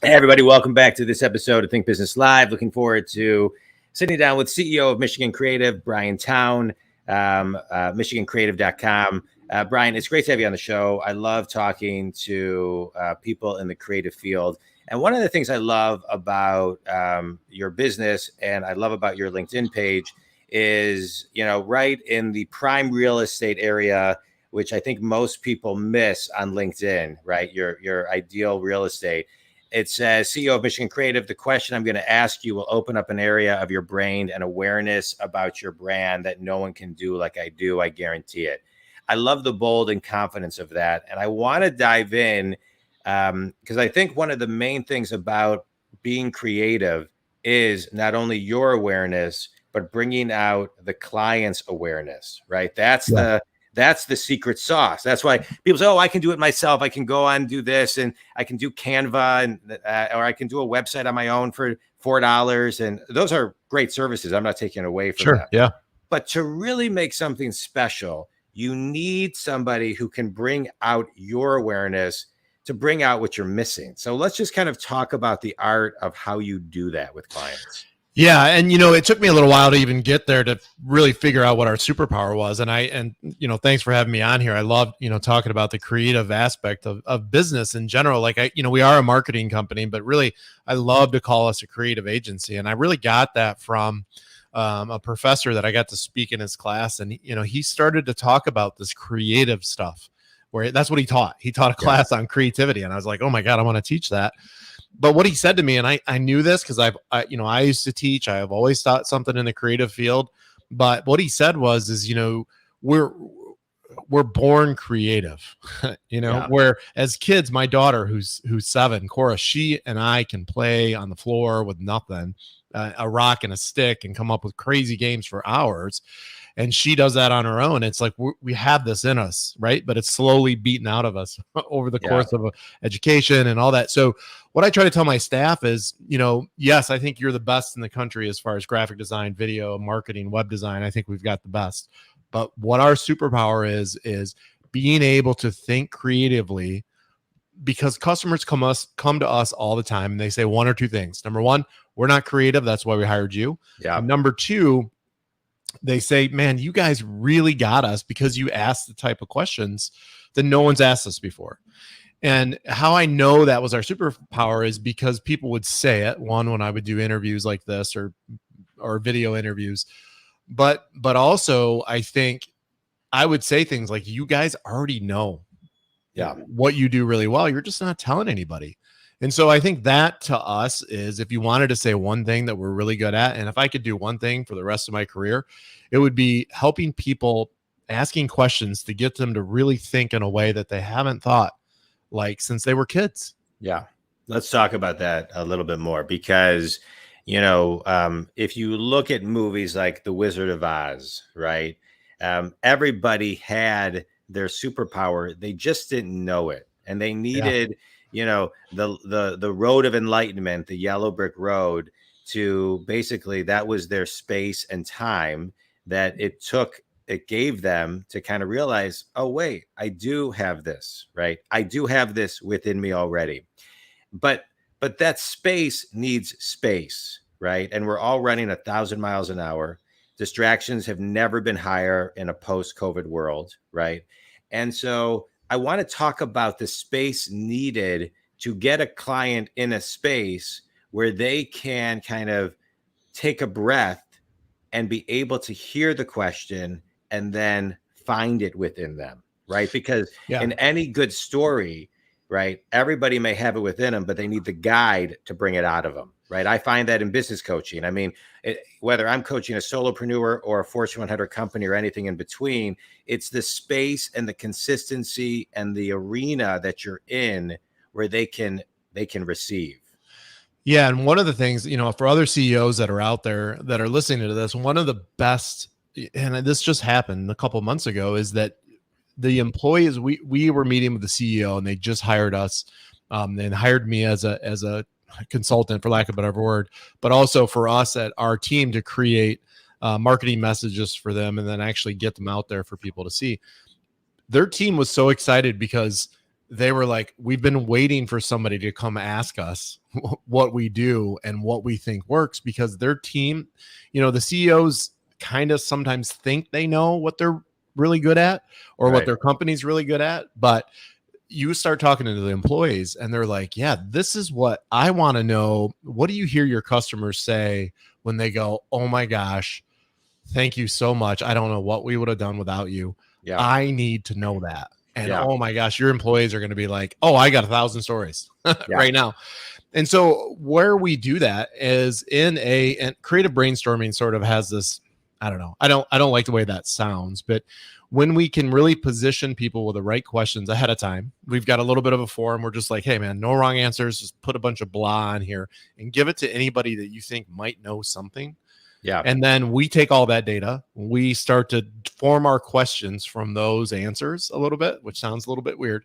Hey, everybody, welcome back to this episode of Think Business Live. Looking forward to sitting down with CEO of Michigan Creative, Brian Town, michigancreative.com. Brian, it's great to have you on the show. I love talking to people in the creative field. And one of the things I love about your business and I love about your LinkedIn page is, right in the prime real estate area, which I think most people miss on LinkedIn, right? Your ideal real estate. It says CEO of Michigan Creative. The question I'm going to ask you will open up an area of your brain and awareness about your brand that no one can do like I do. I guarantee it. I love the bold and confidence of that. And I want to dive in because I think one of the main things about being creative is not only your awareness, but bringing out the client's awareness, right? That's the secret sauce. That's why people say, oh, I can do it myself. I can go on and do this and I can do Canva and or I can do a website on my own for $4. And those are great services. I'm not taking away from that. Yeah. But to really make something special, you need somebody who can bring out your awareness to bring out what you're missing. So let's just kind of talk about the art of how you do that with clients. Yeah. And, it took me a little while to even get there to really figure out what our superpower was. And thanks for having me on here. I love, talking about the creative aspect of business in general. Like we are a marketing company, but really I love to call us a creative agency. And I really got that from a professor that I got to speak in his class. And, he started to talk about this creative stuff where that's what he taught. He taught a class on creativity. And I was like, oh my God, I want to teach that. But what he said to me, and I knew this because I used to teach. I have always taught something in the creative field. But what he said is, we're born creative. Where as kids, my daughter who's 7, Cora, she and I can play on the floor with nothing, a rock and a stick, and come up with crazy games for hours. And she does that on her own. It's like we have this in us, right? But it's slowly beaten out of us over the course of education and all that. So what I try to tell my staff is, yes, I think you're the best in the country as far as graphic design, video, marketing, web design. I think we've got the best. But what our superpower is being able to think creatively, because customers come to us all the time and they say one or two things. Number one, we're not creative. That's why we hired you. Yeah. And number two, they say, man, you guys really got us because you asked the type of questions that no one's asked us before. And how I know that was our superpower is because people would say it, one, when I would do interviews like this or video interviews, but also I think I would say things like, you guys already know what you do really well. You're just not telling anybody. And so I think that to us is, if you wanted to say one thing that we're really good at, and if I could do one thing for the rest of my career, it would be helping people, asking questions to get them to really think in a way that they haven't thought like since they were kids. Yeah. Let's talk about that a little bit more because, if you look at movies like The Wizard of Oz, right? Everybody had their superpower. They just didn't know it. And they needed, the road of enlightenment, the yellow brick road, to basically, that was their space and time that it gave them to kind of realize, oh, wait, I do have this, right? I do have this within me already. But that space needs space, right? And we're all running 1,000 miles an hour. Distractions have never been higher in a post-COVID world, right? And so I want to talk about the space needed to get a client in a space where they can kind of take a breath and be able to hear the question and then find it within them, right? Because in any good story, right, everybody may have it within them, but they need the guide to bring it out of them, right? I find that in business coaching. I mean, whether I'm coaching a solopreneur or a Fortune 100 company or anything in between, it's the space and the consistency and the arena that you're in where they can receive. Yeah. And one of the things, for other CEOs that are out there that are listening to this, one of the best, and this just happened a couple of months ago, is that the employees, we were meeting with the CEO and they just hired us, and hired me as a consultant, for lack of a better word, but also for us at our team to create marketing messages for them and then actually get them out there for people to see. Their team was so excited because they were like, we've been waiting for somebody to come ask us what we do and what we think works, because their team, the CEOs kind of sometimes think they know what they're really good at or what Right. their company's really good at. But you start talking to the employees and they're like, yeah, this is what I want to know. What do you hear your customers say when they go, oh my gosh, thank you so much. I don't know what we would have done without you. Yeah. I need to know that. And Yeah. oh my gosh, your employees are going to be like, oh, I got 1,000 stories right now. And so where we do that is and creative brainstorming sort of has this, I don't know. I don't like the way that sounds, but when we can really position people with the right questions ahead of time, we've got a little bit of a forum. We're just like, hey man, no wrong answers. Just put a bunch of blah on here and give it to anybody that you think might know something. Yeah. And then we take all that data, we start to form our questions from those answers a little bit, which sounds a little bit weird.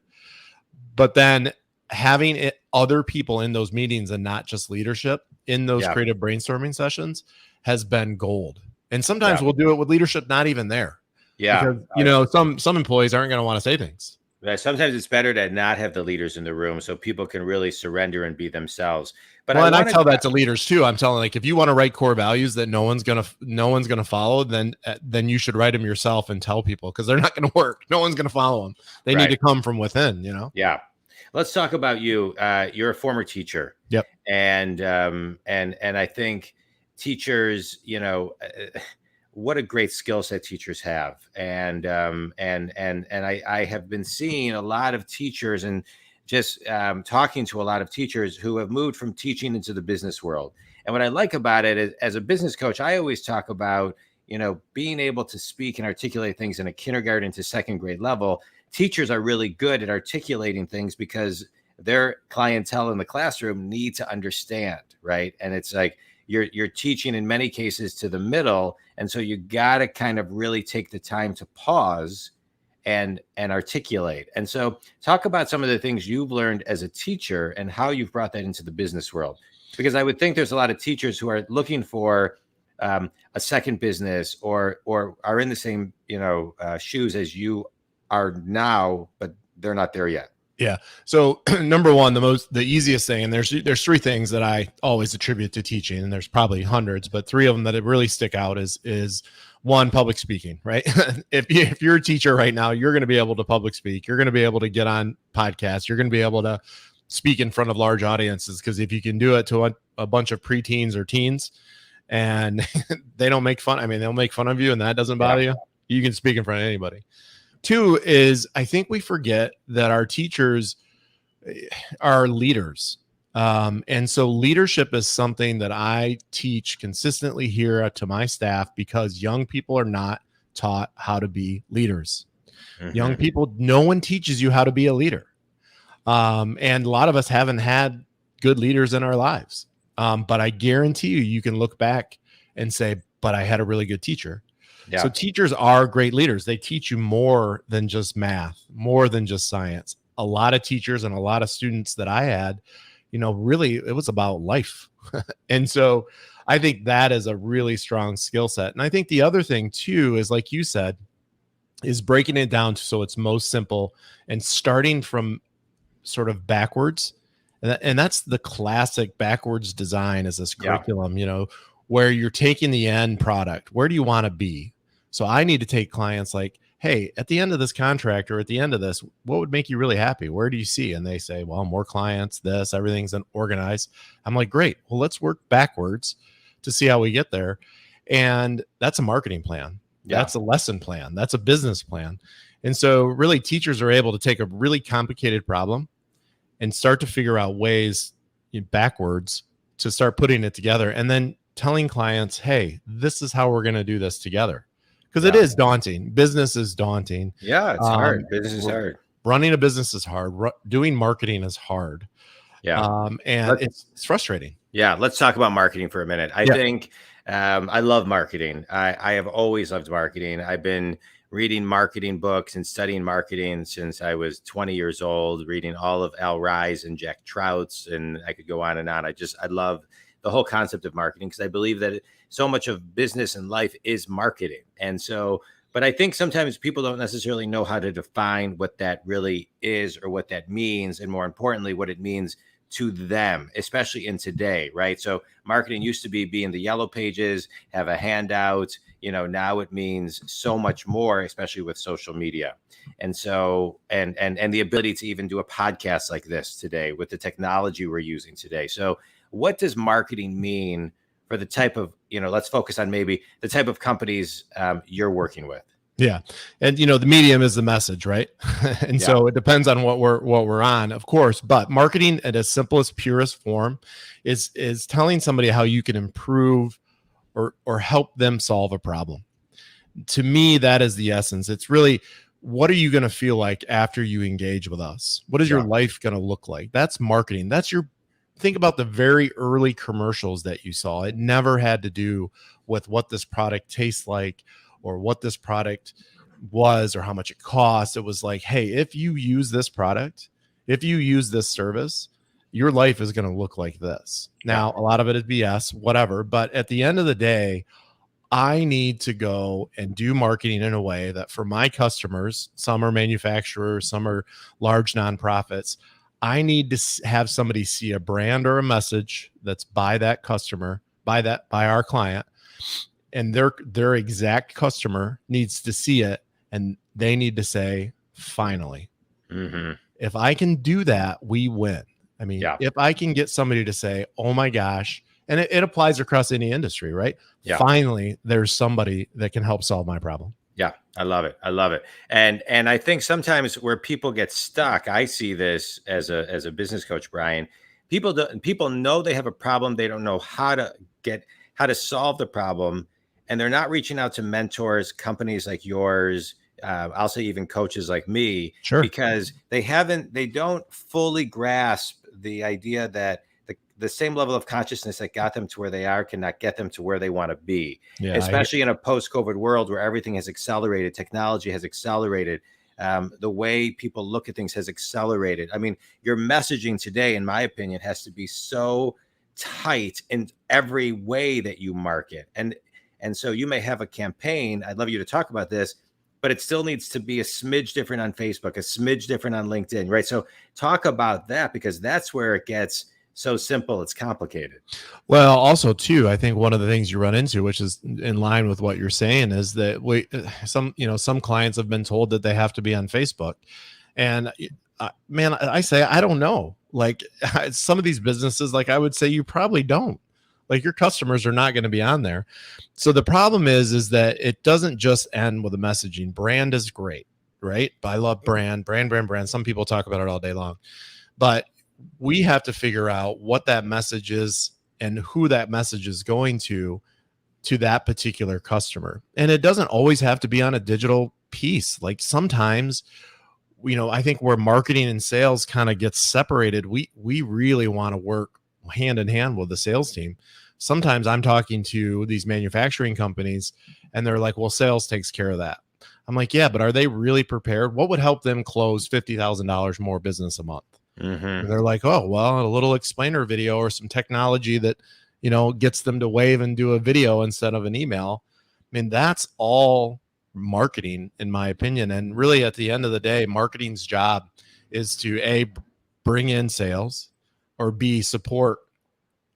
But then having other people in those meetings and not just leadership in those creative brainstorming sessions has been gold. And sometimes we'll do it with leadership not even there. Yeah. Because, some employees aren't going to want to say things. Yeah, sometimes it's better to not have the leaders in the room so people can really surrender and be themselves. But I tell that to leaders too. I'm telling, like, if you want to write core values that no one's gonna follow, then you should write them yourself and tell people, because they're not going to work. No one's going to follow them. They need to come from within. Yeah. Let's talk about you. You're a former teacher. Yep. And I think teachers, what a great skill set teachers have. And I have been seeing a lot of teachers and just talking to a lot of teachers who have moved from teaching into the business world. And what I like about it is, as a business coach, I always talk about, being able to speak and articulate things in a kindergarten to second grade level. Teachers are really good at articulating things because their clientele in the classroom need to understand, right? And it's like, you're teaching in many cases to the middle. And so you got to kind of really take the time to pause and articulate. And so talk about some of the things you've learned as a teacher and how you've brought that into the business world. Because I would think there's a lot of teachers who are looking for a second business or are in the same, shoes as you are now, but they're not there yet. Yeah. So number one, the easiest thing, and there's three things that I always attribute to teaching, and there's probably hundreds, but three of them that really stick out is one, public speaking, right? If you're a teacher right now, you're going to be able to public speak. You're going to be able to get on podcasts. You're going to be able to speak in front of large audiences, because if you can do it to a bunch of preteens or teens and they don't make fun, they'll make fun of you and that doesn't bother you, you can speak in front of anybody. Two is, I think we forget that our teachers are leaders. And so leadership is something that I teach consistently here to my staff, because young people are not taught how to be leaders. Mm-hmm. Young people, no one teaches you how to be a leader. And a lot of us haven't had good leaders in our lives. But I guarantee you can look back and say, but I had a really good teacher. Yeah. So teachers are great leaders. They teach you more than just math, more than just science. A lot of teachers and a lot of students that I had, really it was about life. And so I think that is a really strong skill set. And I think the other thing too is, like you said, is breaking it down so it's most simple and starting from sort of backwards. And that's the classic backwards design, is this curriculum, where you're taking the end product. Where do you want to be? So I need to take clients like, hey, at the end of this contract or at the end of this, what would make you really happy? Where do you see? And they say, well, more clients, everything's organized. I'm like, great. Well, let's work backwards to see how we get there. And that's a marketing plan. Yeah. That's a lesson plan. That's a business plan. And so really teachers are able to take a really complicated problem and start to figure out ways backwards to start putting it together, and then telling clients, hey, this is how we're going to do this together. Because it is daunting. Business is daunting. Yeah, it's hard. Business is hard. Running a business is hard. Doing marketing is hard. Yeah. And it's frustrating. Yeah. Let's talk about marketing for a minute. I think I love marketing. I have always loved marketing. I've been reading marketing books and studying marketing since I was 20 years old, reading all of Al Ries and Jack Trout's, and I could go on and on. I love the whole concept of marketing, because I believe that so much of business and life is marketing. And so But I think sometimes people don't necessarily know how to define what that really is or what that means. And more importantly, what it means to them, especially in today, right? So marketing used to be in the yellow pages, have a handout, now it means so much more, especially with social media. And so, and the ability to even do a podcast like this today with the technology we're using today. So what does marketing mean for the type of, let's focus on maybe the type of companies you're working with? Yeah. And the medium is the message, right? And so it depends on what we're on, of course, but marketing at its simplest, purest form is telling somebody how you can improve or help them solve a problem. To me, that is the essence. It's really, what are you going to feel like after you engage with us? What is your life going to look like? That's marketing. Think about the very early commercials that you saw. It never had to do with what this product tastes like or what this product was or how much it costs. It was like, hey, if you use this product, if you use this service, your life is going to look like this. Now, a lot of it is BS, whatever. But at the end of the day, I need to go and do marketing in a way that for my customers, some are manufacturers, some are large nonprofits, I need to have somebody see a brand or a message that's by that customer, by our client, and their exact customer needs to see it, and they need to say, finally. Mm-hmm. If I can do that, we win. I mean, if I can get somebody to say, oh my gosh, and it applies across any industry, right? Yeah. Finally, there's somebody that can help solve my problem. Yeah, I love it. I love it. And I think sometimes where people get stuck, I see this as a business coach, Brian. People know they have a problem. They don't know how to solve the problem. And they're not reaching out to mentors, companies like yours. I'll say even coaches like me, because they don't fully grasp the idea that the same level of consciousness that got them to where they are cannot get them to where they want to be, especially in a post-COVID world where everything has accelerated. Technology has accelerated. The way people look at things has accelerated. I mean, your messaging today, in my opinion, has to be so tight in every way that you market. And so you may have a campaign. I'd love you to talk about this, but it still needs to be a smidge different on Facebook, a smidge different on LinkedIn, right? So talk about that, because that's where it gets so simple, it's complicated. Well, also too, I think one of the things you run into, which is in line with what you're saying, is that some clients have been told that they have to be on Facebook, and man, I say I don't know. Like some of these businesses, like I would say you probably don't. Like your customers are not going to be on there. So the problem is that it doesn't just end with a messaging. Brand is great, right? I love brand. Some people talk about it all day long, but we have to figure out what that message is and who that message is going to that particular customer. And it doesn't always have to be on a digital piece. Like sometimes, I think where marketing and sales kind of gets separated, we really want to work hand in hand with the sales team. Sometimes I'm talking to these manufacturing companies and they're like, well, sales takes care of that. I'm like, yeah, but are they really prepared? What would help them close $50,000 more business a month? Mm-hmm. And they're like, oh, well, a little explainer video or some technology that, gets them to wave and do a video instead of an email. I mean, that's all marketing, in my opinion. And really, at the end of the day, marketing's job is to A, bring in sales, or B, support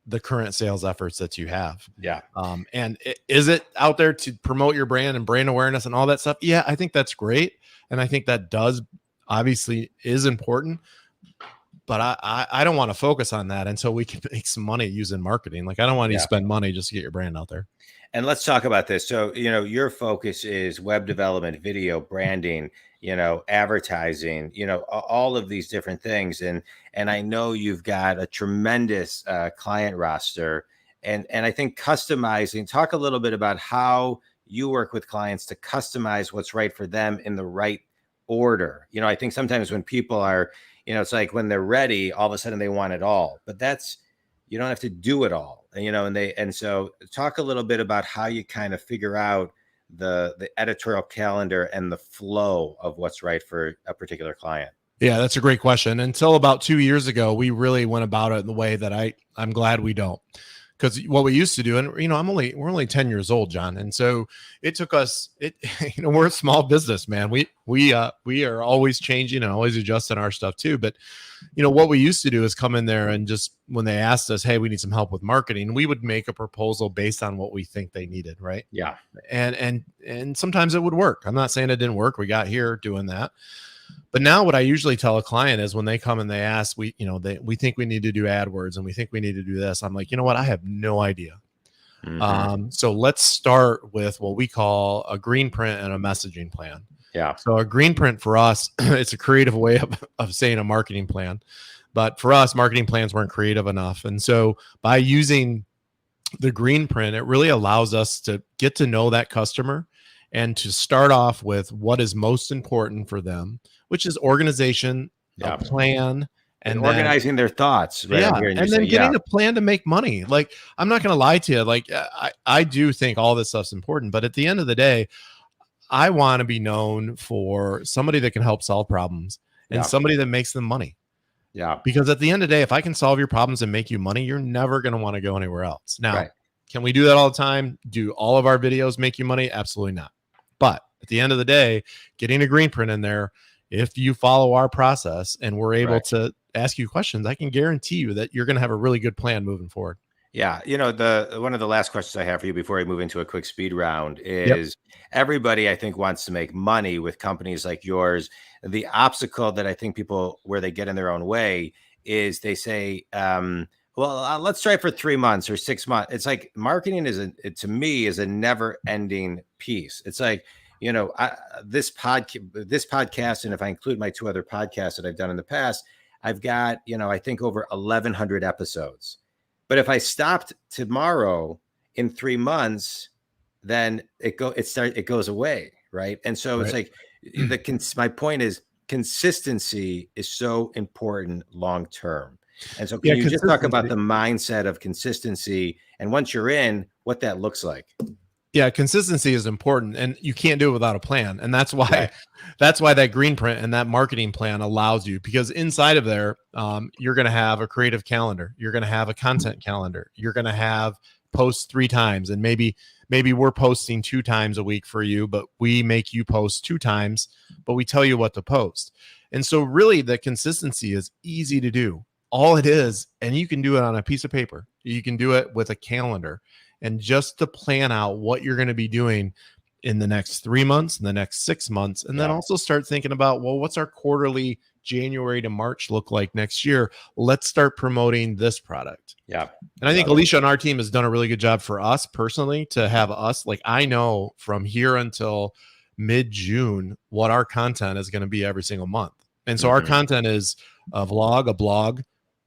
the current sales efforts that you have. Yeah. And is it out there to promote your brand and brand awareness and all that stuff? Yeah, I think that's great. And I think that obviously is important. But I don't want to focus on that until we can make some money using marketing. Like I don't want you to spend money just to get your brand out there. And let's talk about this. So, your focus is web development, video, branding, advertising, all of these different things. And I know you've got a tremendous client roster. And I think customizing, talk a little bit about how you work with clients to customize what's right for them in the right order. I think sometimes when people are, it's like when they're ready, all of a sudden they want it all, but you don't have to do it all, and so talk a little bit about how you kind of figure out the editorial calendar and the flow of what's right for a particular client. Yeah, that's a great question. Until about 2 years ago, we really went about it in the way that I'm glad we don't. Because what we used to do, and we're only 10 years old, John, and so it took us. We're a small business, man. We are always changing and always adjusting our stuff too. But what we used to do is come in there and just when they asked us, hey, we need some help with marketing, we would make a proposal based on what we think they needed, right? Yeah, and sometimes it would work. I'm not saying it didn't work. We got here doing that. But now what I usually tell a client is when they come and they ask, we think we need to do AdWords and we think we need to do this. I'm like, you know what? I have no idea. So let's start with what we call a green print and a messaging plan. Yeah. So a green print for us, it's a creative way of saying a marketing plan. But for us, marketing plans weren't creative enough. And so by using the green print, it really allows us to get to know that customer and to start off with what is most important for them, which is organization, a plan, and organizing their thoughts. Right. Yeah. And then getting a plan to make money. Like, I'm not going to lie to you. Like, I do think all this stuff's important, but at the end of the day, I want to be known for somebody that can help solve problems and somebody that makes them money. Yeah. Because at the end of the day, if I can solve your problems and make you money, you're never going to want to go anywhere else. Now, can we do that all the time? Do all of our videos make you money? Absolutely not. But at the end of the day, getting a green print in there, if you follow our process and we're able to ask you questions, I can guarantee you that you're going to have a really good plan moving forward. Yeah. One of the last questions I have for you before I move into a quick speed round is everybody, I think, wants to make money with companies like yours. The obstacle that I think people, where they get in their own way is they say, let's try for 3 months or 6 months. It's like marketing to me is a never ending piece. It's like, this podcast, and if I include my 2 other podcasts that I've done in the past, I've got, I think over 1,100 episodes. But if I stopped tomorrow in 3 months, then it goes away. Right. And so it's like my point is consistency is so important long term. And so can you just talk about the mindset of consistency and once you're in, what that looks like? Yeah, consistency is important and you can't do it without a plan. And that's why that green print and that marketing plan allows you, because inside of there, you're going to have a creative calendar. You're going to have a content calendar. You're going to have posts 3 times. And maybe we're posting 2 times a week for you, but we make you post 2 times, but we tell you what to post. And so really the consistency is easy to do. All it is, and you can do it on a piece of paper. You can do it with a calendar. And just to plan out what you're going to be doing in the next 3 months, in the next 6 months, and then also start thinking about, well, what's our quarterly January to March look like next year? Let's start promoting this product. Yeah. And I think Alicia on our team has done a really good job for us personally to have us, like, I know from here until mid-June what our content is going to be every single month. And so our content is a vlog, a blog,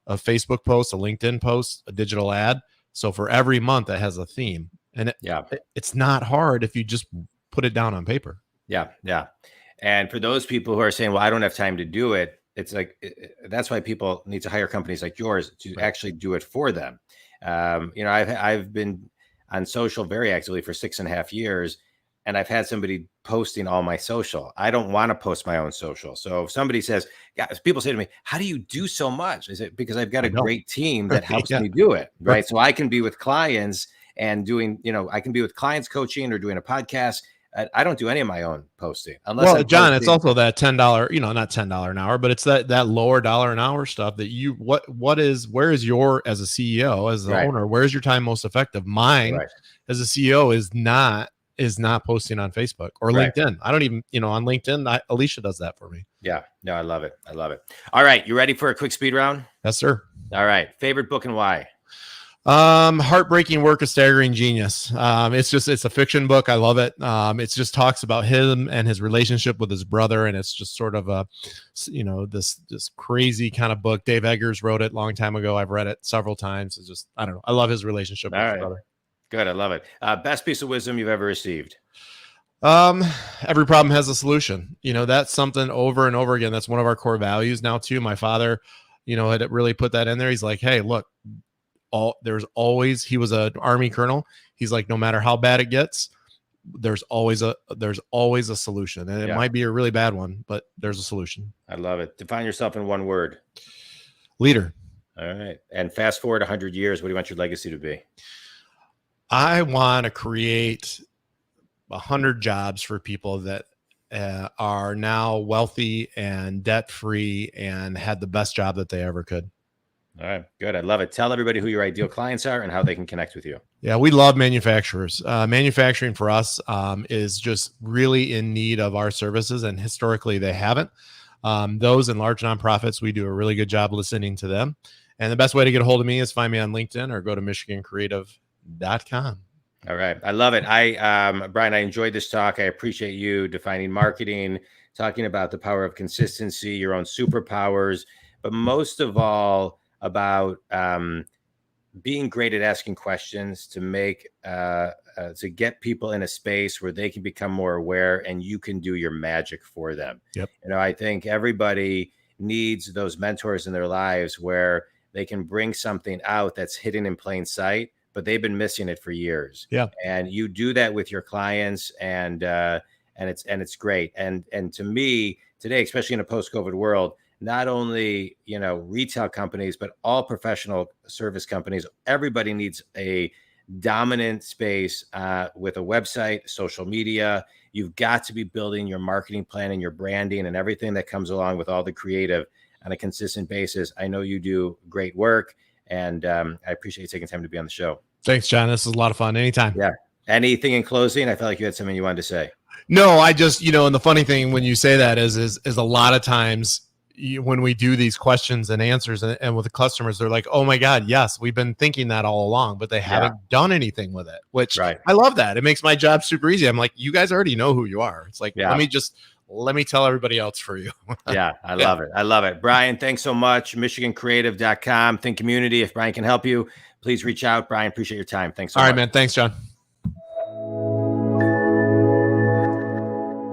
a Facebook post, a LinkedIn post, a digital ad. So for every month that has a theme, and it's not hard if you just put it down on paper. Yeah. Yeah. And for those people who are saying, well, I don't have time to do it. It's like, that's why people need to hire companies like yours to actually do it for them. I've been on social very actively for 6.5 years, and I've had somebody posting all my social. I don't want to post my own social. So if somebody says, people say to me, how do you do so much? I said, because I've got a great team that helps me do it. Right. So I can be with clients and doing, I can be with clients coaching or doing a podcast. I don't do any of my own posting. Unless John, it's also that $10, not $10 an hour, but it's that lower dollar an hour stuff that where is your, as a CEO, as the owner, where's your time most effective? Mine as a CEO is not posting on Facebook or LinkedIn. I don't even, on LinkedIn, Alicia does that for me. Yeah. No, I love it. I love it. All right. You ready for a quick speed round? Yes, sir. All right. Favorite book and why? Heartbreaking Work of Staggering Genius. It's a fiction book. I love it. It just talks about him and his relationship with his brother. And it's just sort of this crazy kind of book. Dave Eggers wrote it a long time ago. I've read it several times. It's just, I don't know. I love his relationship with his brother. Good. I love it. Best piece of wisdom you've ever received? Every problem has a solution. That's something over and over again. That's one of our core values now too. My father, had really put that in there. He's like, hey, look, he was an Army colonel. He's like, no matter how bad it gets, there's always a solution. And it might be a really bad one, but there's a solution. I love it. Define yourself in one word. Leader. All right. And fast forward 100 years, what do you want your legacy to be? I want to create 100 jobs for people that are now wealthy and debt free and had the best job that they ever could. All right, good. I love it. Tell everybody who your ideal clients are and how they can connect with you. Yeah, we love manufacturers. Manufacturing for us is just really in need of our services, and historically they haven't. Those in large nonprofits, we do a really good job listening to them. And the best way to get a hold of me is find me on LinkedIn or go to michigancreative.com. All right. I love it. Brian, I enjoyed this talk. I appreciate you defining marketing, talking about the power of consistency, your own superpowers, but most of all about being great at asking questions to make to get people in a space where they can become more aware and you can do your magic for them. Yep. I think everybody needs those mentors in their lives where they can bring something out that's hidden in plain sight, but they've been missing it for years. Yeah. And you do that with your clients, and it's great. And to me today, especially in a post-COVID world, not only, retail companies, but all professional service companies, everybody needs a dominant space with a website, social media. You've got to be building your marketing plan and your branding and everything that comes along with all the creative on a consistent basis. I know you do great work, and I appreciate you taking time to be on the show. Thanks, John. This is a lot of fun. Anytime. Yeah. Anything in closing? I felt like you had something you wanted to say. No, I just, and the funny thing when you say that is a lot of times when we do these questions and answers and with the customers, they're like, oh my God, yes, we've been thinking that all along, but they haven't done anything with it, which I love that. It makes my job super easy. I'm like, you guys already know who you are. It's like, let me tell everybody else for you. Yeah, I love it. I love it. Brian, thanks so much. MichiganCreative.com. Think Community. If Brian can help you, please reach out. Brian, appreciate your time. Thanks so much. All right, man. Thanks, John.